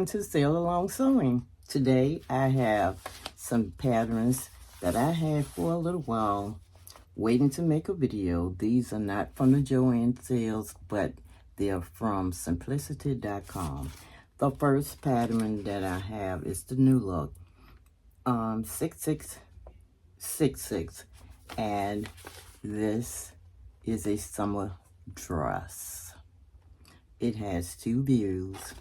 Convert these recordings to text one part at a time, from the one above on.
welcome to Sail Along Sewing. Today I have some patterns that I had for a little while, waiting to make a video. These are not from the Joann sales, but they're from simplicity.com. The first pattern that I have is the New Look 6666, and this is a summer dress. It has two views,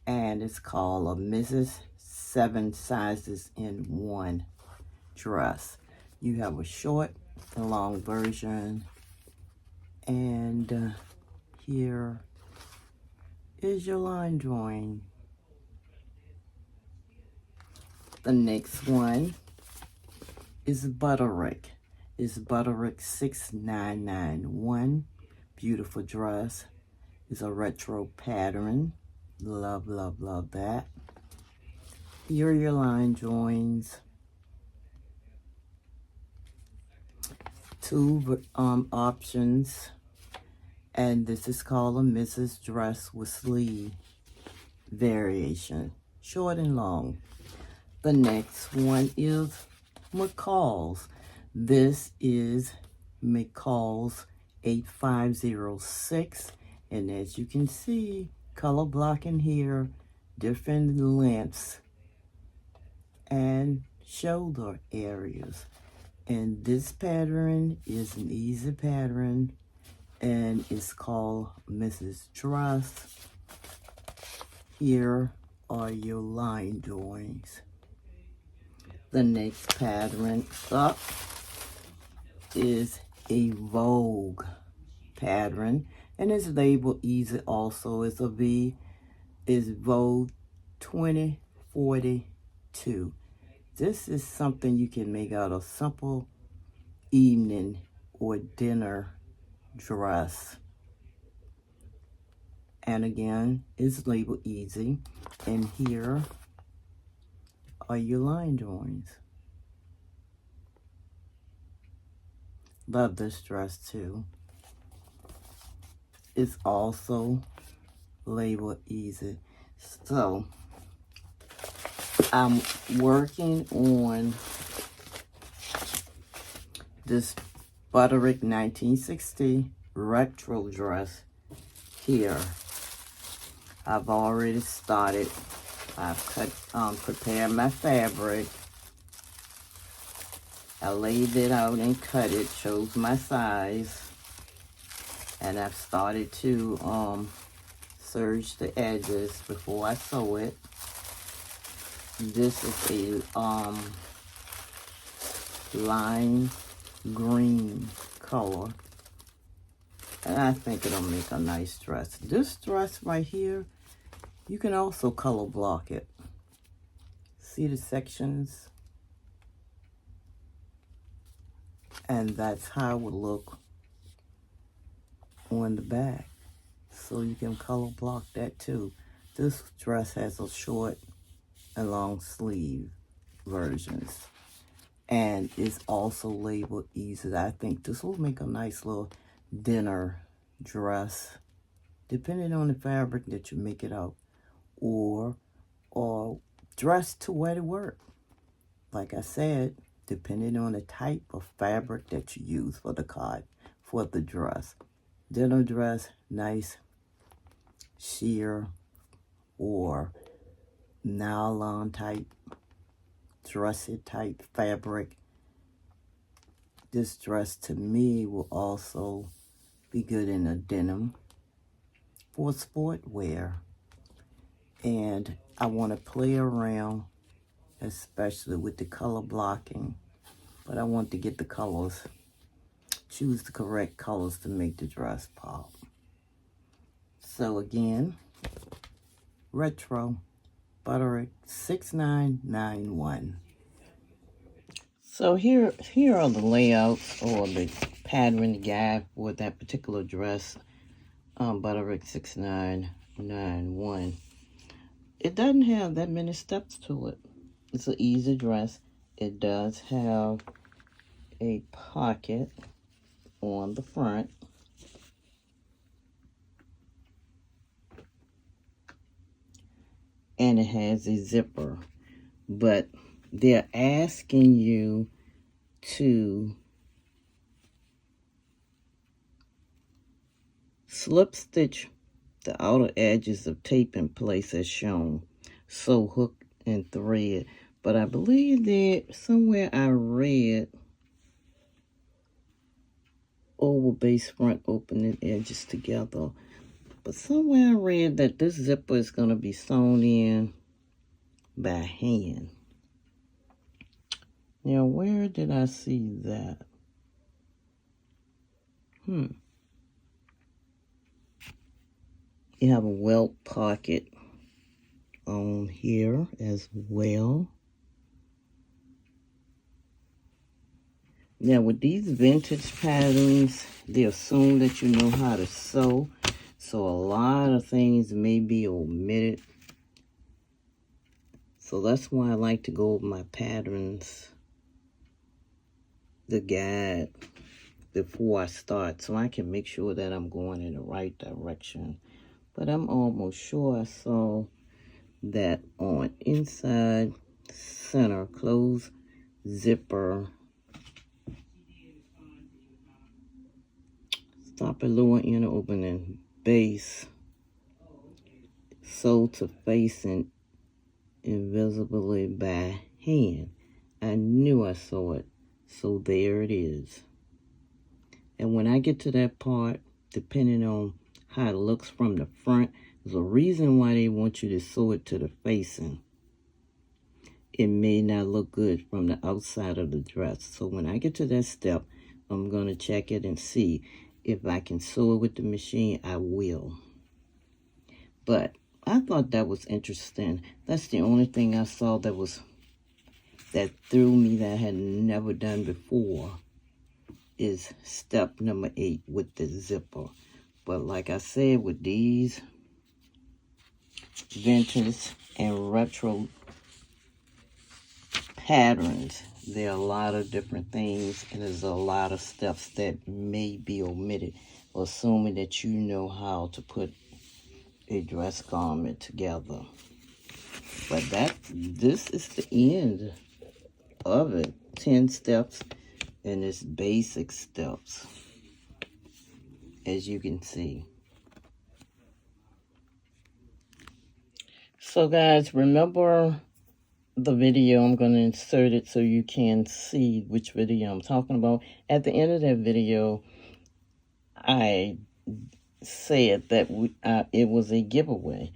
and it's called a Mrs. 7 Sizes in One dress. You have a short and long version, and here is your line drawing. The next one is Butterick. It's Butterick 6991. Beautiful dress. It's a retro pattern. Love, love, love that. Here are your line drawings. Two options. And this is called a Mrs. Dress with sleeve variation. Short and long. The next one is McCall's. This is McCall's 8506, and as you can see, color blocking here, different lengths and shoulder areas. And this pattern is an easy pattern, and it's called Mrs. Dress. Here are your line drawings. The next pattern up is a Vogue pattern, and it's labeled easy also. It's a V. Is Vogue 2042. This is something you can make out of simple evening or dinner dress. And again, it's labeled easy. And here are your line drawings. Love this dress too. It's also labeled easy. So I'm working on this Butterick 1960 retro dress here. I've already started. I've prepared my fabric. I laid it out and cut it, chose my size, and I've started to serge the edges before I sew it. This is a lime green color, and I think it'll make a nice dress. This dress right here, you can also color block it. See the sections? And that's how it will look on the back. So you can color block that too. This dress has a short and long sleeve versions. And it's also labeled easy. I think this will make a nice little dinner dress, depending on the fabric that you make it out. Or dress to wear to work. Like I said, depending on the type of fabric that you use for the dress. Dinner dress, nice sheer or nylon type, dressy type fabric. This dress to me will also be good in a denim for sport wear. And I want to play around, especially with the color blocking, but I want to get the colors, choose the correct colors to make the dress pop. So again, retro Butterick 6991. So here are the layouts or the pattern guide for that particular dress, Butterick 6991. It doesn't have that many steps to it. It's an easy dress. It does have a pocket on the front. and it has a zipper. But they're asking you to slip stitch the outer edges of tape in place as shown. Sew hook and thread. But I believe that somewhere I read over base front opening edges together. But somewhere I read that this zipper is going to be sewn in by hand. Now, where did I see that? You have a welt pocket on here as well. Now, with these vintage patterns, they assume that you know how to sew. So a lot of things may be omitted. So that's why I like to go over my patterns, the guide, before I start, so I can make sure that I'm going in the right direction. But I'm almost sure I saw that on inside center close zipper, stop at lower inner opening, base, sew to facing invisibly by hand. I knew I saw it, so there it is. And when I get to that part, depending on how it looks from the front, there's a reason why they want you to sew it to the facing. It may not look good from the outside of the dress. So when I get to that step, I'm going to check it and see if I can sew it with the machine. I will. But I thought that was interesting. That's the only thing I saw that threw me that I had never done before, is step number 8 with the zipper. But like I said, with these vintage and retro patterns, there are a lot of different things, and there's a lot of steps that may be omitted, assuming that you know how to put a dress garment together. But this is the end of it. 10 steps, and it's basic steps, as you can see. So guys, remember the video. I'm going to insert it so you can see which video I'm talking about. At the end of that video, I said that it was a giveaway,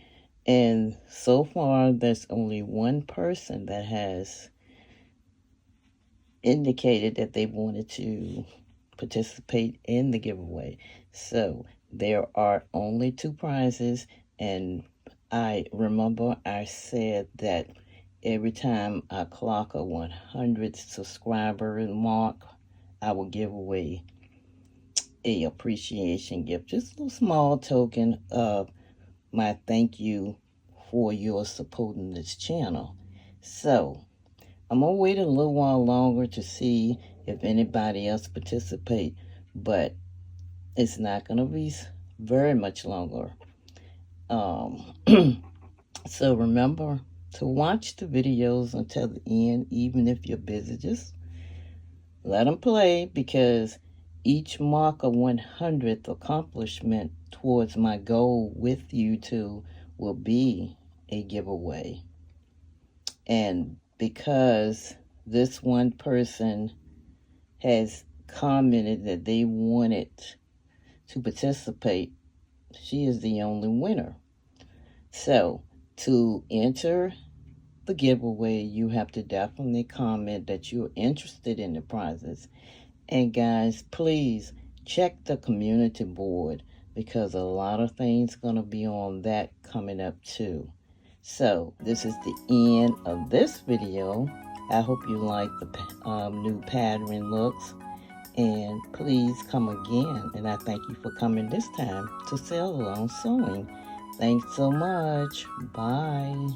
and so far there's only one person that has indicated that they wanted to participate in the giveaway. So there are only 2 prizes, and I remember I said that every time I clock a 100 subscriber mark, I will give away a appreciation gift, just a little small token of my thank you for your supporting this channel. So I'm gonna wait a little while longer to see if anybody else participate, but it's not gonna be very much longer. So remember to watch the videos until the end, even if you're busy. Just let them play, because each mark of 100th accomplishment towards my goal with you two will be a giveaway. And because this one person has commented that they wanted to participate, she is the only winner. So to enter the giveaway, you have to definitely comment that you're interested in the prizes. And guys, please check the community board, because a lot of things going to be on that coming up too. So this is the end of this video. I hope you like the new pattern looks, and please come again. And I thank you for coming this time to Sail Along Sewing. Thanks so much. Bye.